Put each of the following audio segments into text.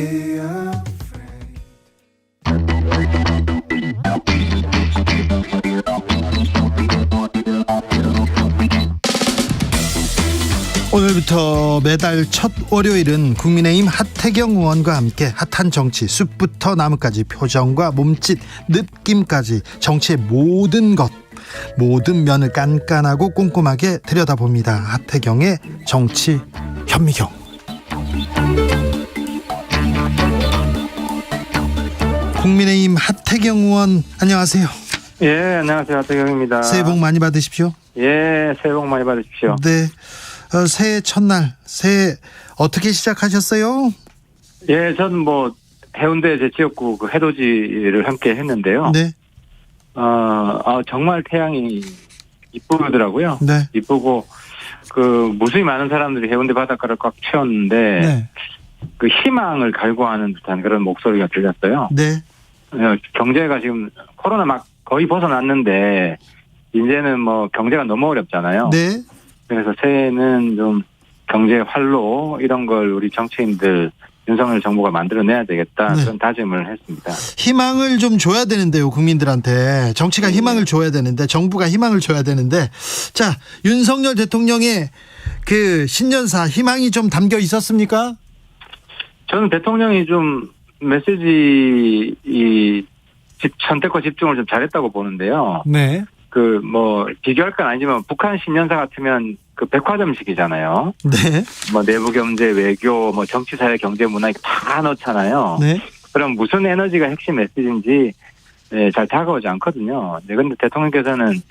be afraid. 오늘부터 매달 첫 월요일은 국민의힘 하태경 의원과 함께 핫한 정치 숲부터 나무까지 표정과 몸짓 느낌까지 정치의 모든 것 모든 면을 깐깐하고 꼼꼼하게 들여다봅니다. 하태경의 정치 현미경. 국민의힘 하태경 의원 안녕하세요. 예, 안녕하세요. 하태경입니다. 새해 복 많이 받으십시오. 예, 새해 복 많이 받으십시오. 네, 새해 첫날 새해 어떻게 시작하셨어요? 예, 저는 뭐 해운대 제 지역구 그 해돋이를 함께 했는데요. 네, 정말 태양이 이쁘더라고요. 네, 이쁘고 그 무수히 많은 사람들이 해운대 바닷가를 꽉 채웠는데 네, 그 희망을 갈구하는 듯한 그런 목소리가 들렸어요. 네. 경제가 지금 코로나 막 거의 벗어났는데 이제는 뭐 경제가 너무 어렵잖아요. 네. 그래서 새해에는 좀 경제 활로 이런 걸 우리 정치인들 윤석열 정부가 만들어내야 되겠다 네. 그런 다짐을 했습니다. 희망을 좀 줘야 되는데요, 국민들한테. 정치가 희망을 줘야 되는데, 정부가 희망을 줘야 되는데. 자, 윤석열 대통령의 그 신년사 희망이 좀 담겨 있었습니까? 저는 대통령이 좀 메시지 선택과 집중을 좀 잘했다고 보는데요. 네. 그 뭐 비교할 건 아니지만 북한 신년사 같으면 그 백화점식이잖아요. 네. 뭐 내부 경제, 외교, 뭐 정치, 사회, 경제, 문화 이렇게 다 넣잖아요. 네. 그럼 무슨 에너지가 핵심 메시지인지 잘 다가오지 않거든요. 네, 근데 대통령께서는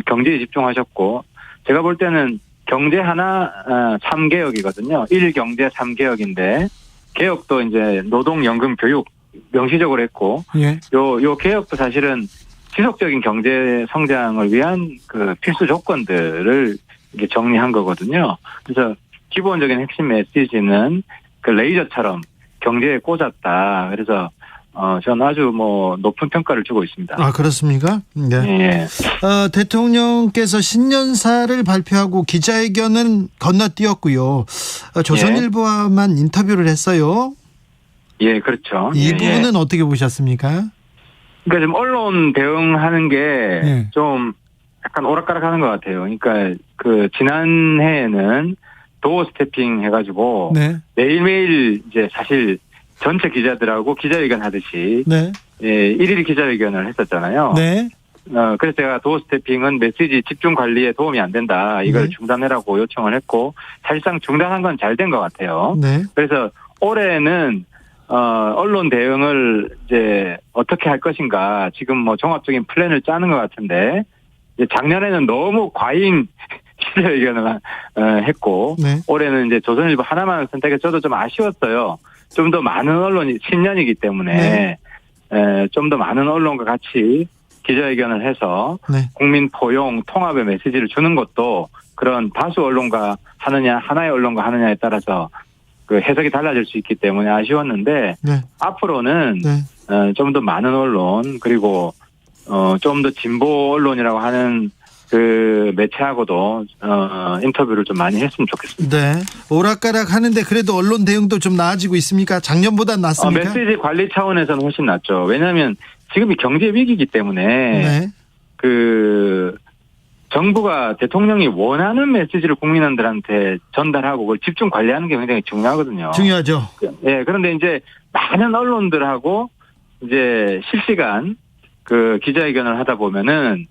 경제에 집중하셨고 제가 볼 때는 경제 하나 3개혁이거든요. 1경제 3개혁인데 개혁도 이제 노동, 연금, 교육 명시적으로 했고 예. 요 개혁도 사실은 지속적인 경제 성장을 위한 그 필수 조건들을 이렇게 정리한 거거든요. 그래서 기본적인 핵심 메시지는 그 레이저처럼 경제에 꽂았다. 그래서 저는 아주 뭐 높은 평가를 주고 있습니다. 아, 그렇습니까? 네. 예. 대통령께서 신년사를 발표하고 기자회견은 건너뛰었고요. 조선일보와만 인터뷰를 했어요. 예, 그렇죠. 이 예, 부분은 어떻게 보셨습니까? 그러니까 좀 언론 대응하는 게 좀 약간 오락가락하는 것 같아요. 그러니까 그 지난해에는 도어 스태핑 해가지고 네. 매일매일 이제 사실 전체 기자들하고 기자회견 하듯이 네. 예, 일일 기자회견을 했었잖아요. 네. 그래서 제가 도어 스태핑은 메시지 집중 관리에 도움이 안 된다. 이걸 네. 중단해라고 요청을 했고 사실상 중단한 건 잘 된 것 같아요. 네. 그래서 올해는 언론 대응을 이제 어떻게 할 것인가 지금 뭐 종합적인 플랜을 짜는 것 같은데 이제 작년에는 너무 과잉 기자회견을 했고 네. 올해는 이제 조선일보 하나만 선택해 저도 좀 아쉬웠어요. 좀 더 많은 언론이 신년이기 때문에 좀 더 많은 언론과 같이 기자회견을 해서 네. 국민 포용 통합의 메시지를 주는 것도 그런 다수 언론과 하느냐 하나의 언론과 하느냐에 따라서 그 해석이 달라질 수 있기 때문에 아쉬웠는데 네. 앞으로는 네. 좀 더 많은 언론 그리고 좀 더 진보 언론이라고 하는 그 매체하고도 인터뷰를 좀 많이 했으면 좋겠습니다. 네. 오락가락 하는데 그래도 언론 대응도 좀 나아지고 있습니까? 작년보다 낫습니까? 메시지 관리 차원에서는 훨씬 낫죠. 왜냐하면 지금이 경제 위기이기 때문에 네. 그 정부가 대통령이 원하는 메시지를 국민들한테 전달하고 그걸 집중 관리하는 게 굉장히 중요하거든요. 중요하죠. 예, 그런데 이제 많은 언론들하고 이제 실시간 그 기자회견을 하다 보면은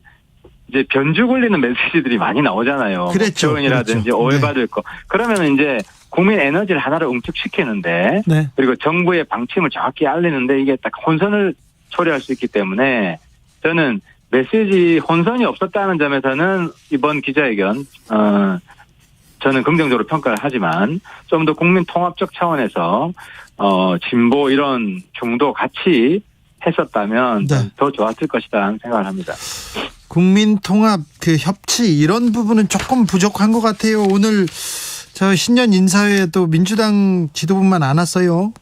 이제 변주 굴리는 메시지들이 많이 나오잖아요. 그렇죠. 표현이라든지 그렇죠. 오해받을 거. 그러면 이제 국민 에너지를 하나로 응축시키는데 네. 그리고 정부의 방침을 정확히 알리는데 이게 딱 혼선을 초래할 수 있기 때문에 저는 메시지 혼선이 없었다는 점에서는 이번 기자회견 저는 긍정적으로 평가를 하지만 좀 더 국민 통합적 차원에서 진보 이런 중도 같이 했었다면 네. 더 좋았을 것이다 하는 생각을 합니다. 국민 통합 그 협치 이런 부분은 조금 부족한 것 같아요. 오늘 저 신년 인사회에도 민주당 지도부만 안 왔어요.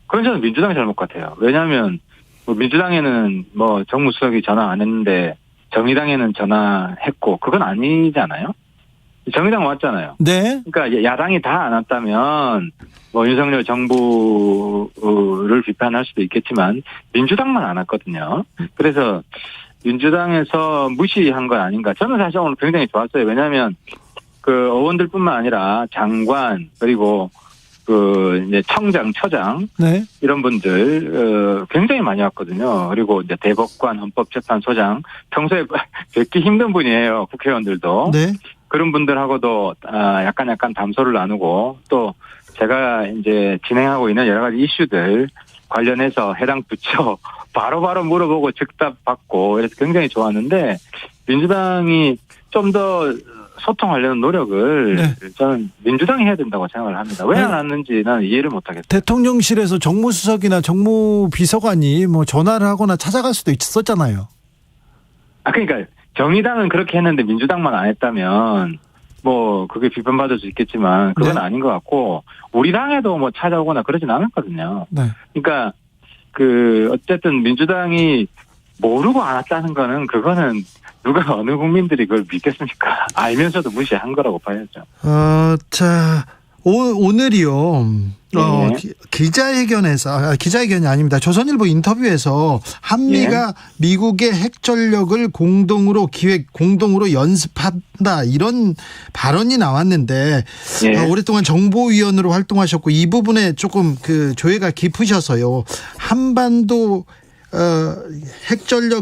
그건 저는 민주당이 잘못 같아요. 왜냐하면 뭐 민주당에는 뭐 정무수석이 전화 안 했는데 정의당에는 전화했고 그건 아니잖아요. 정의당 왔잖아요. 네. 그러니까 야당이 다 안 왔다면 뭐 윤석열 정부를 비판할 수도 있겠지만 민주당만 안 왔거든요. 그래서 민주당에서 무시한 건 아닌가. 저는 사실 오늘 굉장히 좋았어요. 왜냐하면 그 의원들뿐만 아니라 장관 그리고 그 이제 청장, 처장 네. 이런 분들 굉장히 많이 왔거든요. 그리고 이제 대법관, 헌법재판소장 평소에 뵙기 힘든 분이에요. 국회의원들도. 네. 그런 분들하고도 약간 담소를 나누고 또 제가 이제 진행하고 있는 여러 가지 이슈들 관련해서 해당 부처 바로바로 물어보고 즉답 받고 이래서 굉장히 좋았는데 민주당이 좀 더 소통하려는 노력을 네. 저는 민주당이 해야 된다고 생각을 합니다. 왜 안 왔는지 나는 이해를 못하겠어요. 대통령실에서 정무수석이나 정무비서관이 뭐 전화를 하거나 찾아갈 수도 있었잖아요. 그러니까 정의당은 그렇게 했는데 민주당만 안 했다면 뭐 그게 비판받을 수 있겠지만 그건 네. 아닌 것 같고 우리 당에도 뭐 찾아오거나 그러진 않았거든요. 네. 그러니까 그 어쨌든 민주당이 모르고 안 왔다는 거는 그거는 누가 어느 국민들이 그걸 믿겠습니까? 알면서도 무시한 거라고 봐야죠. 자, 오늘이요. 네. 기자회견이 아닙니다. 조선일보 인터뷰에서 한미가 미국의 핵전력을 공동으로 연습한다 이런 발언이 나왔는데 오랫동안 정보위원으로 활동하셨고 이 부분에 조금 그 조예가 깊으셔서요. 한반도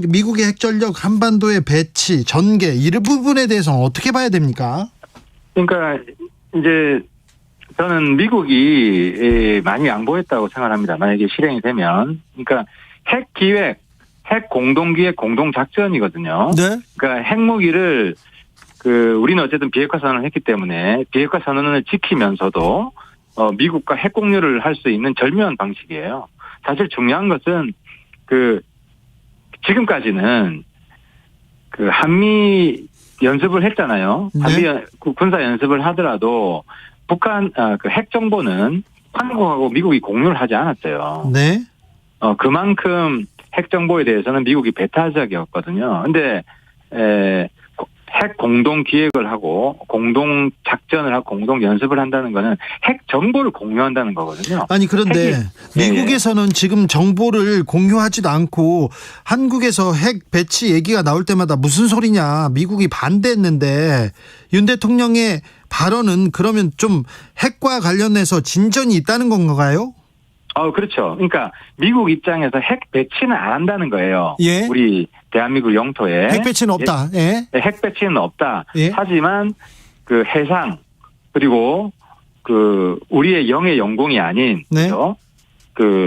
미국의 핵전력 한반도의 배치, 전개 이런 부분에 대해서는 어떻게 봐야 됩니까? 그러니까 이제 저는 미국이 많이 양보했다고 생각합니다. 만약에 실행이 되면. 그러니까 핵 기획, 핵 공동기획 공동작전이거든요. 네. 그러니까 핵무기를 우리는 어쨌든 비핵화 선언을 했기 때문에 비핵화 선언을 지키면서도 미국과 핵 공유를 할 수 있는 절묘한 방식이에요. 사실 중요한 것은 지금까지는 한미 연습을 했잖아요. 네. 한미 군사 연습을 하더라도 북한 핵 정보는 한국하고 미국이 공유를 하지 않았어요. 네. 그만큼 핵 정보에 대해서는 미국이 배타적이었거든요. 근데 핵 공동 기획을 하고 공동 작전을 하고 공동 연습을 한다는 거는 핵 정보를 공유한다는 거거든요. 아니 그런데 미국에서는 지금 정보를 공유하지도 않고 한국에서 핵 배치 얘기가 나올 때마다 무슨 소리냐 미국이 반대했는데 윤 대통령의 발언은 그러면 좀 핵과 관련해서 진전이 있다는 건가요? 그렇죠. 그러니까 미국 입장에서 핵 배치는 안 한다는 거예요. 예. 우리 대한민국 영토에 핵 배치는 없다. 예. 핵 배치는 없다. 예. 하지만 해상 그리고 우리의 영의 영공이 아닌 네.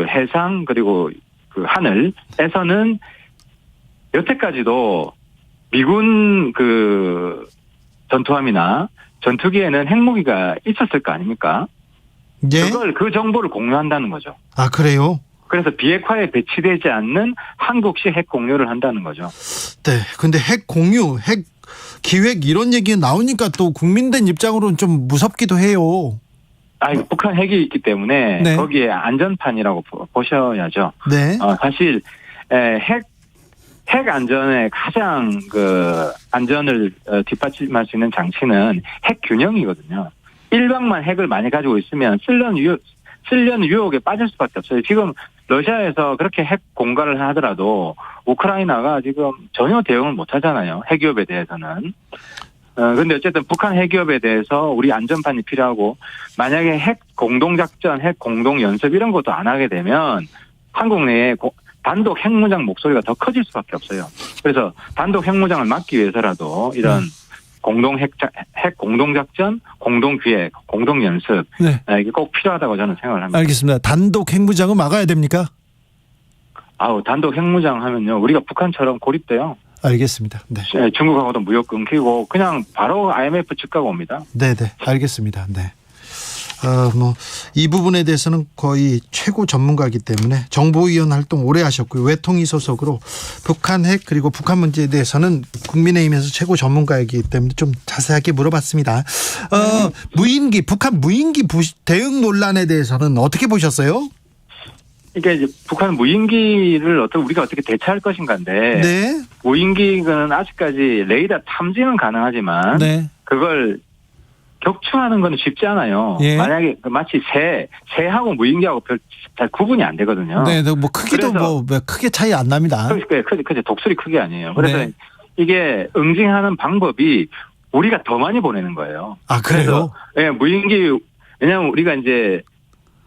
해상 그리고 하늘에서는 여태까지도 미군 전투함이나 전투기에는 핵무기가 있었을 거 아닙니까? 예. 그 정보를 공유한다는 거죠. 아 그래요? 그래서 비핵화에 배치되지 않는 한국식 핵 공유를 한다는 거죠. 네. 근데 핵 공유, 핵 기획 이런 얘기 나오니까 또 국민된 입장으로는 좀 무섭기도 해요. 북한 핵이 있기 때문에 네. 거기에 안전판이라고 보셔야죠. 네. 사실 핵 안전의 가장 안전을 뒷받침할 수 있는 장치는 핵 균형이거든요. 일방만 핵을 많이 가지고 있으면 쓸려는 유혹에 빠질 수밖에 없어요. 지금 러시아에서 그렇게 핵 공갈을 하더라도 우크라이나가 지금 전혀 대응을 못 하잖아요. 핵위협에 대해서는. 근데 어쨌든 북한 핵위협에 대해서 우리 안전판이 필요하고 만약에 핵 공동작전, 핵 공동연습 이런 것도 안 하게 되면 한국 내에 단독 핵무장 목소리가 더 커질 수밖에 없어요. 그래서 단독 핵무장을 막기 위해서라도 이런 핵 공동작전, 공동기획, 공동연습 네. 이게 꼭 필요하다고 저는 생각을 합니다. 알겠습니다. 단독 핵무장은 막아야 됩니까? 단독 핵무장 하면요. 우리가 북한처럼 고립돼요. 알겠습니다. 네. 중국하고도 무역 끊기고 그냥 바로 IMF 측가가 옵니다. 네네. 알겠습니다. 네. 이 부분에 대해서는 거의 최고 전문가이기 때문에 정보위원 활동 오래 하셨고요. 외통위 소속으로 북한 핵 그리고 북한 문제에 대해서는 국민의힘에서 최고 전문가이기 때문에 좀 자세하게 물어봤습니다. 북한 무인기 대응 논란에 대해서는 어떻게 보셨어요? 그러니까 이제 북한 무인기를 우리가 어떻게 대처할 것인가인데 네. 무인기는 아직까지 레이더 탐지는 가능하지만 네. 그걸 격추하는 건 쉽지 않아요. 예. 만약에 마치 새하고 무인기하고 잘 구분이 안 되거든요. 네, 뭐 크기도 그래서 뭐 크게 차이 안 납니다. 크게 독수리 크기 아니에요. 그래서 네. 이게 응징하는 방법이 우리가 더 많이 보내는 거예요. 아, 그래요? 예, 무인기, 왜냐하면 우리가 이제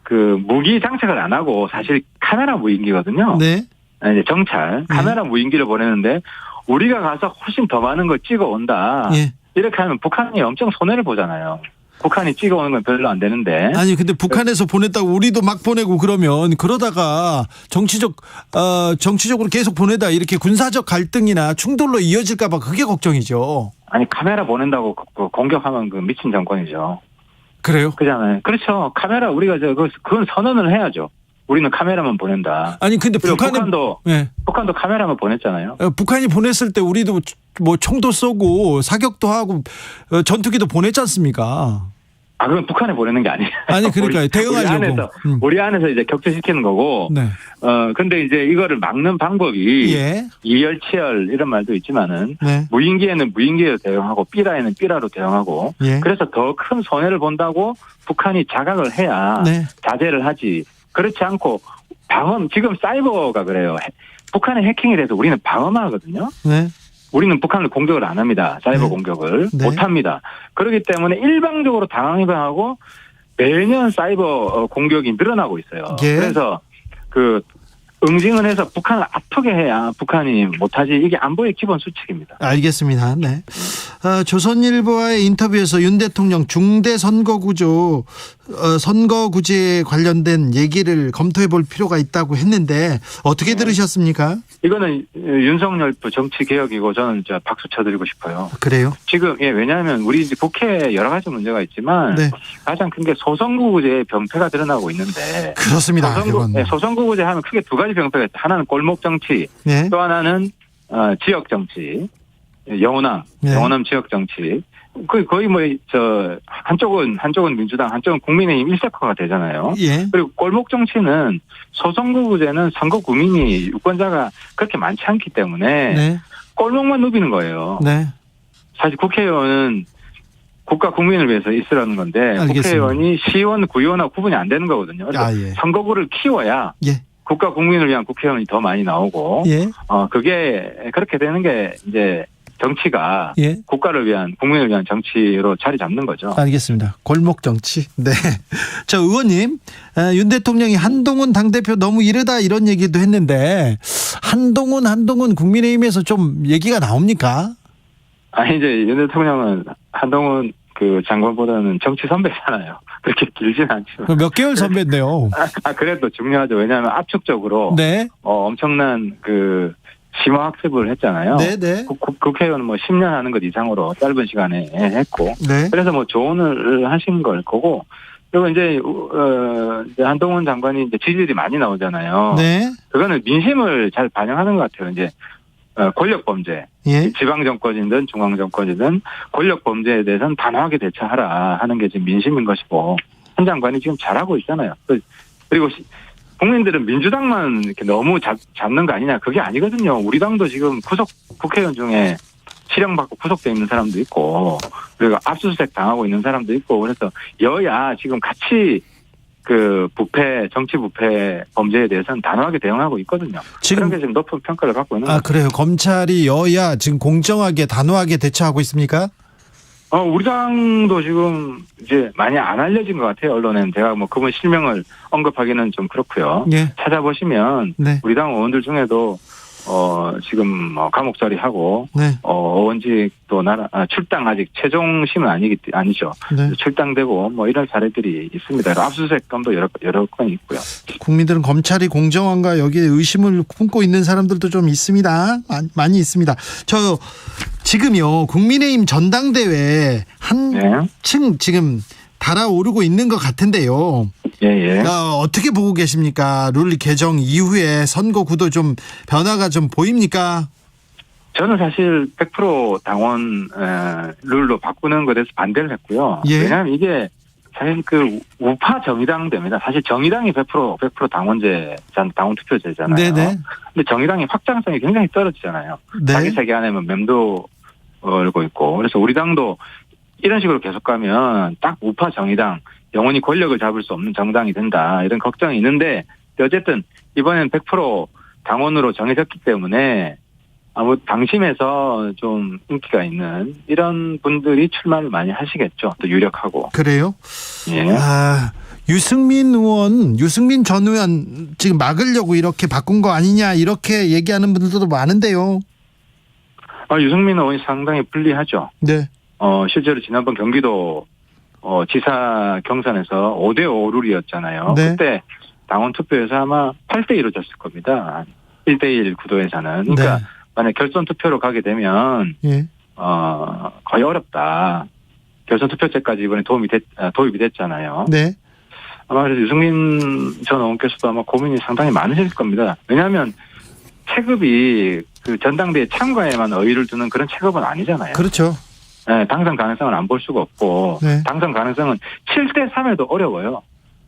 그 무기 장착을 안 하고 사실 카메라 무인기거든요. 네. 이제 정찰, 카메라 무인기를 보내는데 우리가 가서 훨씬 더 많은 걸 찍어 온다. 예. 이렇게 하면 북한이 엄청 손해를 보잖아요. 북한이 찍어 오는 건 별로 안 되는데. 아니 근데 북한에서 보냈다고 우리도 막 보내고 그러면 그러다가 정치적으로 계속 보내다 이렇게 군사적 갈등이나 충돌로 이어질까 봐 그게 걱정이죠. 아니 카메라 보낸다고 공격하면 그 미친 정권이죠. 그래요? 그잖아요. 그렇죠. 카메라 우리가 그건 선언을 해야죠. 우리는 카메라만 보낸다. 아니 근데 북한도 네. 북한도 카메라만 보냈잖아요. 북한이 보냈을 때 우리도 뭐 총도 쏘고 사격도 하고 전투기도 보냈지 않습니까? 아, 그건 북한에 보내는 게 아니에요. 아니 그러니까요. 대응하려고. 우리 안에서 이제 격추시키는 거고. 네. 근데 이제 이거를 막는 방법이 예. 이열치열 이런 말도 있지만은 네. 무인기에는 무인기로 대응하고 삐라에는 삐라로 대응하고. 예. 그래서 더 큰 손해를 본다고 북한이 자각을 해야 네. 자제를 하지. 그렇지 않고 지금 사이버가 그래요. 북한의 해킹에 대해서 우리는 방어만 하거든요. 네. 우리는 북한을 공격을 안 합니다. 사이버 네. 공격을 네. 못 합니다. 그렇기 때문에 일방적으로 당황해하고 매년 사이버 공격이 늘어나고 있어요. 예. 그래서 응징을 해서 북한을 아프게 해야 북한이 못하지. 이게 안보의 기본 수칙입니다. 알겠습니다. 네. 조선일보와의 인터뷰에서 윤 대통령 중대 선거구제에 관련된 얘기를 검토해 볼 필요가 있다고 했는데 어떻게 들으셨습니까? 이거는 윤석열 정치개혁이고 저는 박수 쳐드리고 싶어요. 그래요? 지금 왜냐하면 우리 이제 국회에 여러 가지 문제가 있지만 네. 가장 큰 게 소선거구제의 병폐가 드러나고 있는데 그렇습니다. 소선거구제 하면 크게 두 가지 병폐가 있다. 하나는 골목 정치, 네. 또 하나는 지역 정치, 영호남 지역 정치. 거의 한쪽은 민주당, 한쪽은 국민의힘 일색화가 되잖아요. 예. 그리고 골목 정치는 소선거구제는 선거 구민이 유권자가 그렇게 많지 않기 때문에 네. 골목만 누비는 거예요. 네. 사실 국회의원은 국가 국민을 위해서 있으라는 건데 알겠습니다. 국회의원이 시의원, 구의원하고 구분이 안 되는 거거든요. 그래서 예. 선거구를 키워야 예. 국가 국민을 위한 국회의원이 더 많이 나오고 예. 그게 그렇게 되는 게 이제 정치가 예. 국가를 위한 국민을 위한 정치로 자리 잡는 거죠. 알겠습니다. 골목 정치. 네. 저 의원님, 윤 대통령이 한동훈 당대표 너무 이르다 이런 얘기도 했는데 한동훈 국민의힘에서 좀 얘기가 나옵니까? 아니 이제 윤 대통령은 한동훈 장관보다는 정치 선배잖아요. 그렇게 길진 않지만. 몇 개월 선배인데요. 그래도 중요하죠. 왜냐하면 압축적으로 네. 엄청난 심화 학습을 했잖아요. 네네. 국회의원은 10년 하는 것 이상으로 짧은 시간에 했고. 네. 그래서 조언을 하신 걸 거고. 그리고 이제 한동훈 장관이 이제 지지율이 많이 나오잖아요. 네. 그거는 민심을 잘 반영하는 것 같아요. 이제 권력 범죄, 예. 지방 정권이든 중앙 정권이든 권력 범죄에 대해서는 단호하게 대처하라 하는 게 지금 민심인 것이고 한 장관이 지금 잘하고 있잖아요. 그리고 국민들은 민주당만 이렇게 너무 잡는 거 아니냐, 그게 아니거든요. 우리 당도 지금 국회의원 중에 실형받고 구속돼 있는 사람도 있고 그리고 압수수색 당하고 있는 사람도 있고 그래서 여야 지금 같이 정치 부패 범죄에 대해서는 단호하게 대응하고 있거든요. 지금 그런 게 지금 높은 평가를 받고 있는 거죠. 그래요. 검찰이 여야 지금 공정하게 단호하게 대처하고 있습니까? 우리 당도 지금 이제 많이 안 알려진 것 같아요. 언론에는. 제가 그분 실명을 언급하기는 좀 그렇고요. 예. 찾아보시면 네. 우리 당 의원들 중에도 지금 감옥살이 하고 네. 의원직도 출당 아직 최종심은 아니죠. 네. 출당되고 이런 사례들이 있습니다. 압수수색 건도 여러 건이 있고요. 국민들은 검찰이 공정한가 여기에 의심을 품고 있는 사람들도 좀 있습니다. 많이 있습니다. 지금요 국민의힘 전당대회 한층 지금 달아오르고 있는 것 같은데요. 예. 어떻게 보고 계십니까? 룰 개정 이후에 선거구도 좀 변화가 좀 보입니까? 저는 사실 100% 당원 룰로 바꾸는 것에 대해서 반대를 했고요. 예. 왜냐하면 이게 사실 우파 정의당 됩니다. 사실 정의당이 100% 당원 투표제잖아요. 네네. 근데 정의당이 확장성이 굉장히 떨어지잖아요. 네. 자기 세계 안에만 맴도 걸고 있고. 그래서 우리 당도 이런 식으로 계속 가면 딱 우파 정의당, 영원히 권력을 잡을 수 없는 정당이 된다. 이런 걱정이 있는데 어쨌든 이번엔 100% 당원으로 정해졌기 때문에 아무 당심에서 좀 인기가 있는 이런 분들이 출마를 많이 하시겠죠. 또 유력하고. 그래요? 예. 유승민 전 의원 지금 막으려고 이렇게 바꾼 거 아니냐 이렇게 얘기하는 분들도 많은데요. 유승민 의원이 상당히 불리하죠. 네. 실제로 지난번 경기도 지사 경선에서 5대5 룰이었잖아요. 네. 그때 당원 투표에서 아마 8대2로 졌을 겁니다. 1대1 구도에서는. 그러니까 네. 만약 결선 투표로 가게 되면 예. 거의 어렵다. 결선 투표제까지 이번에 도입이 됐잖아요. 네. 아마 그래서 유승민 전 의원께서도 아마 고민이 상당히 많으실 겁니다. 왜냐하면 체급이 그 전당대회 참가에만 의의를 두는 그런 체급은 아니잖아요. 그렇죠. 네, 당선 가능성은 안 볼 수가 없고 네. 당선 가능성은 7대3에도 어려워요.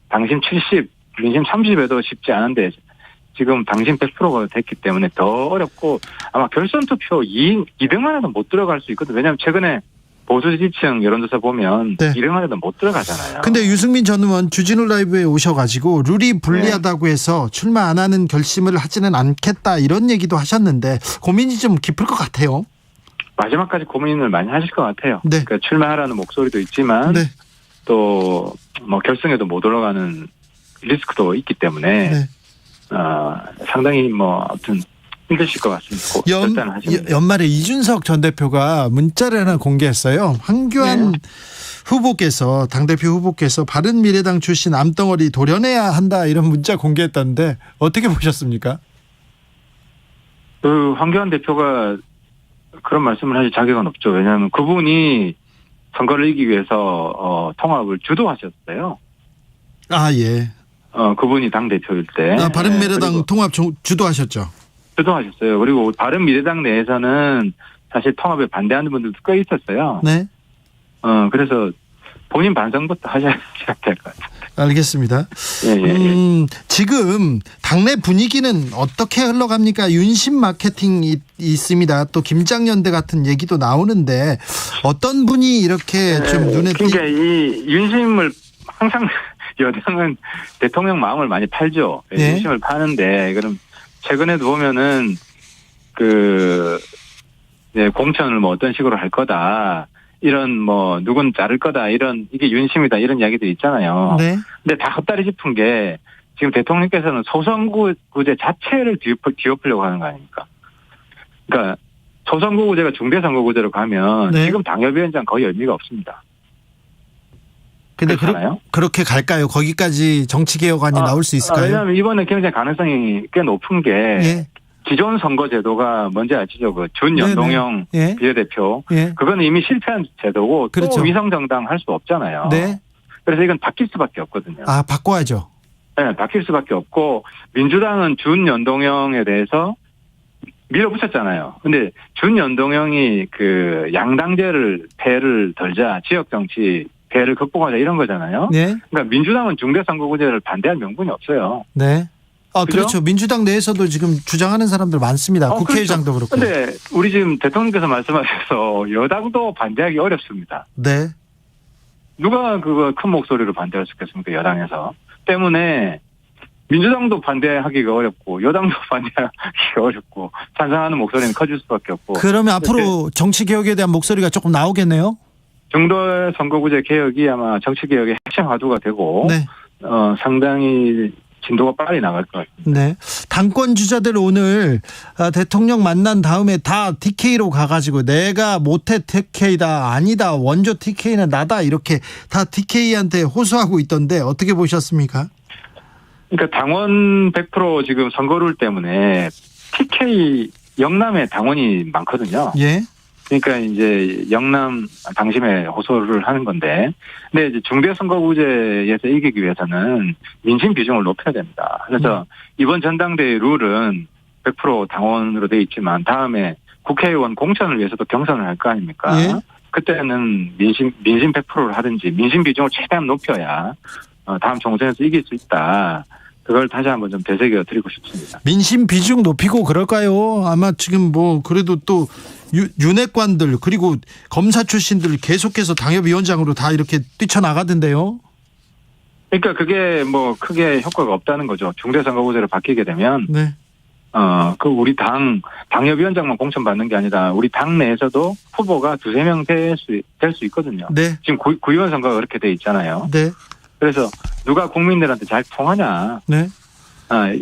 당심 70, 민심 30에도 쉽지 않은데 지금 당심 100%가 됐기 때문에 더 어렵고 아마 결선 투표 2등 안에도 못 들어갈 수 있거든요. 왜냐하면 최근에 보수 지지층 여론조사 보면 네. 2등 안에도 못 들어가잖아요. 근데 유승민 전 의원 주진우 라이브에 오셔가지고 룰이 불리하다고 해서 출마 안 하는 결심을 하지는 않겠다 이런 얘기도 하셨는데 고민이 좀 깊을 것 같아요. 마지막까지 고민을 많이 하실 것 같아요. 네. 그러니까 출마하라는 목소리도 있지만 네. 또 뭐 결승에도 못 올라가는 리스크도 있기 때문에 네. 상당히 아무튼 힘드실 것 같습니다. 결단을 하시면 연말에 이준석 전 대표가 문자를 하나 공개했어요. 황교안 후보께서 당대표 후보께서 바른미래당 출신 암덩어리 도려내야 한다 이런 문자 공개했다는데 어떻게 보셨습니까? 그 황교안 대표가 그런 말씀을 하실 자격은 없죠. 왜냐하면 그분이 선거를 이기기 위해서 통합을 주도하셨어요. 예. 그분이 당 대표일 때. 바른미래당 통합 주도하셨죠. 주도하셨어요. 그리고 바른미래당 내에서는 사실 통합에 반대하는 분들도 꽤 있었어요. 네. 그래서 본인 반성부터 하셔야 될 것 같아요. 알겠습니다. 예. 지금 당내 분위기는 어떻게 흘러갑니까? 윤심 마케팅이 있습니다. 또 김장연대 같은 얘기도 나오는데 어떤 분이 이렇게 좀 눈에 그러니까 이 윤심을 항상 여당은 대통령 마음을 많이 팔죠. 네. 윤심을 파는데 그럼 최근에도 보면은 공천을 어떤 식으로 할 거다. 이런 누군 자를 거다 이게 윤심이다 이런 이야기들이 있잖아요. 네. 근데 다 헛다리 짚은 게 지금 대통령께서는 소선거구제 자체를 뒤엎으려고 하는 거 아닙니까? 그러니까 소선거구제가 중대선거구제로 가면 네. 지금 당협위원장 거의 의미가 없습니다. 근데 그렇잖아요? 그렇게 갈까요? 거기까지 정치개혁안이 나올 수 있을까요? 왜냐하면 이번에 굉장히 가능성이 꽤 높은 게 예. 기존 선거제도가 뭔지 아시죠? 그 준연동형 예. 비례대표. 예. 그거는 이미 실패한 제도고 그렇죠. 또 위성정당 할 수 없잖아요. 네. 그래서 이건 바뀔 수밖에 없거든요. 바꿔야죠. 네, 바뀔 수밖에 없고 민주당은 준연동형에 대해서 밀어붙였잖아요. 근데 준연동형이 그 양당제를 폐해를 덜자 지역 정치 폐해를 극복하자 이런 거잖아요. 네. 그러니까 민주당은 중대선거구제를 반대할 명분이 없어요. 네. 그렇죠. 민주당 내에서도 지금 주장하는 사람들 많습니다. 국회의장도 그렇죠. 그렇고. 근데 우리 지금 대통령께서 말씀하셔서 여당도 반대하기 어렵습니다. 네. 누가 그거 큰 목소리로 반대할 수 있겠습니까? 여당에서. 때문에 민주당도 반대하기가 어렵고 여당도 반대하기가 어렵고 찬성하는 목소리는 커질 수밖에 없고. 그러면 앞으로 정치개혁에 대한 목소리가 조금 나오겠네요? 중도선거구제 개혁이 아마 정치개혁의 핵심 화두가 되고 네. 상당히 진도가 빨리 나갈 것 같습니다. 네. 당권 주자들 오늘 대통령 만난 다음에 다 TK로 가가지고 내가 모태 TK다 아니다 원조 TK는 나다 이렇게 다 TK한테 호소하고 있던데 어떻게 보셨습니까? 그러니까 당원 100% 지금 선거룰 때문에 TK 영남에 당원이 많거든요. 예. 그러니까 이제 영남 당심에 호소를 하는 건데, 근데 이제 중대선거구제에서 이기기 위해서는 민심 비중을 높여야 됩니다. 그래서 이번 전당대회 룰은 100% 당원으로 돼 있지만 다음에 국회의원 공천을 위해서도 경선을 할 거 아닙니까? 예. 그때는 민심 100%를 하든지 민심 비중을 최대한 높여야 다음 총선에서 이길 수 있다. 그걸 다시 한번 좀 되새겨 드리고 싶습니다. 민심 비중 높이고 그럴까요? 아마 지금 뭐 그래도 또 윤핵관들 그리고 검사 출신들 계속해서 당협위원장으로 다 이렇게 뛰쳐나가던데요. 그러니까 그게 뭐 크게 효과가 없다는 거죠. 중대선거구제로 바뀌게 되면 네. 그 우리 당협위원장만 공천받는 게 아니라 우리 당 내에서도 후보가 2-3명 될 수 있거든요. 네. 지금 구의원 선거가 그렇게 돼 있잖아요. 네. 그래서 누가 국민들한테 잘 통하냐. 네.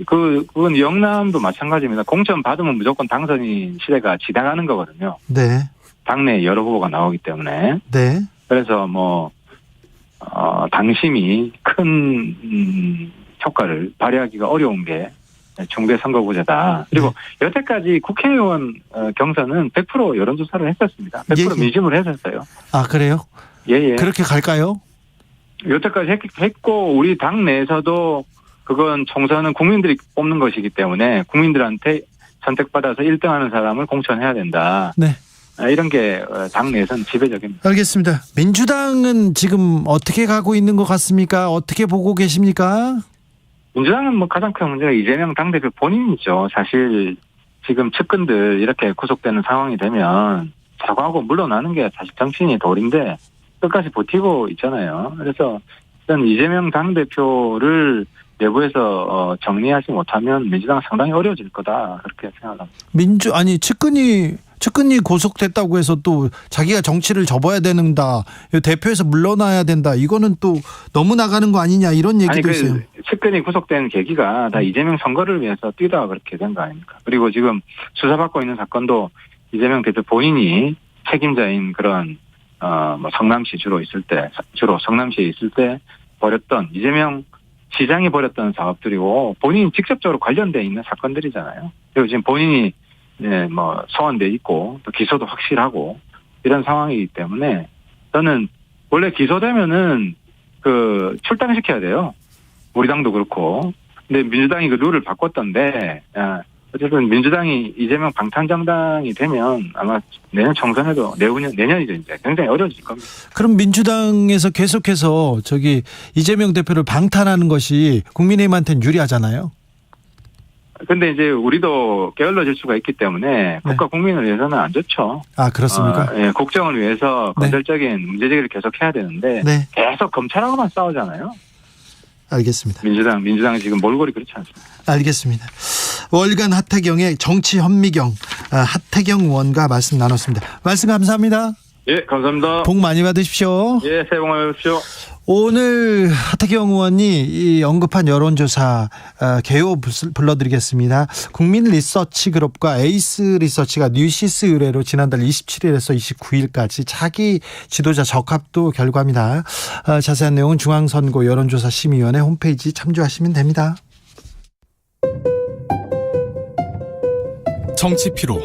그건 영남도 마찬가지입니다. 공천 받으면 무조건 당선인 시대가 지나가는 거거든요. 네. 당내 여러 후보가 나오기 때문에. 네. 그래서 당심이 큰 효과를 발휘하기가 어려운 게 중대선거구제다. 그리고 여태까지 국회의원 경선은 100% 여론조사를 했었습니다. 100% 예. 민심을 했었어요. 아, 그래요? 예. 그렇게 갈까요? 여태까지 했고 우리 당 내에서도 그건 총선은 국민들이 뽑는 것이기 때문에 국민들한테 선택받아서 1등하는 사람을 공천해야 된다. 네. 이런 게 당 내에서는 지배적입니다. 알겠습니다. 민주당은 지금 어떻게 가고 있는 것 같습니까? 어떻게 보고 계십니까? 민주당은 뭐 가장 큰 문제가 이재명 당대표 본인이죠. 사실 지금 측근들 이렇게 구속되는 상황이 되면 사과하고 물러나는 게 사실 정치인의 도리인데 끝까지 버티고 있잖아요. 그래서 일단 이재명 당대표를 내부에서 정리하지 못하면 민주당은 상당히 어려워질 거다. 그렇게 생각합니다. 측근이 고속됐다고 해서 또 자기가 정치를 접어야 된다. 대표에서 물러나야 된다. 이거는 또 너무 나가는 거 아니냐 이런 얘기도 있어요. 측근이 구속된 계기가 다 이재명 선거를 위해서 뛰다가 그렇게 된 거 아닙니까? 그리고 지금 수사받고 있는 사건도 이재명 대표 본인이 책임자인 그런 성남시 주로 성남시에 있을 때 벌였던 이재명 시장이 벌였던 사업들이고 본인이 직접적으로 관련돼 있는 사건들이잖아요. 그리고 지금 본인이 소환돼 있고 또 기소도 확실하고 이런 상황이기 때문에 저는 원래 기소되면은 출당시켜야 돼요. 우리 당도 그렇고. 근데 민주당이 그 룰을 바꿨던데 어쨌든 민주당이 이재명 방탄정당이 되면 아마 내년 총선에도 내년이죠 이제 굉장히 어려워질 겁니다. 그럼 민주당에서 계속해서 이재명 대표를 방탄하는 것이 국민의힘한테는 유리하잖아요. 근데 이제 우리도 게을러질 수가 있기 때문에 국가 국민을 위해서는 안 좋죠. 아, 그렇습니까? 예, 국정을 위해서 네. 건설적인 문제제기를 계속 해야 되는데 네. 계속 검찰하고만 싸우잖아요. 알겠습니다. 민주당 지금 몰골이 그렇지 않습니다. 알겠습니다. 월간 하태경의 정치 현미경 하태경 의원과 말씀 나눴습니다. 말씀 감사합니다. 예, 감사합니다. 복 많이 받으십시오. 예, 새해 복 많이 받으십시오. 오늘 하태경 의원이 이 언급한 여론조사 개요 불러드리겠습니다. 국민 리서치 그룹과 에이스 리서치가 뉴시스 의뢰로 지난달 27일에서 29일까지 차기 지도자 적합도 결과입니다. 자세한 내용은 중앙선거 여론조사 심의위원회 홈페이지 참조하시면 됩니다. 정치 피로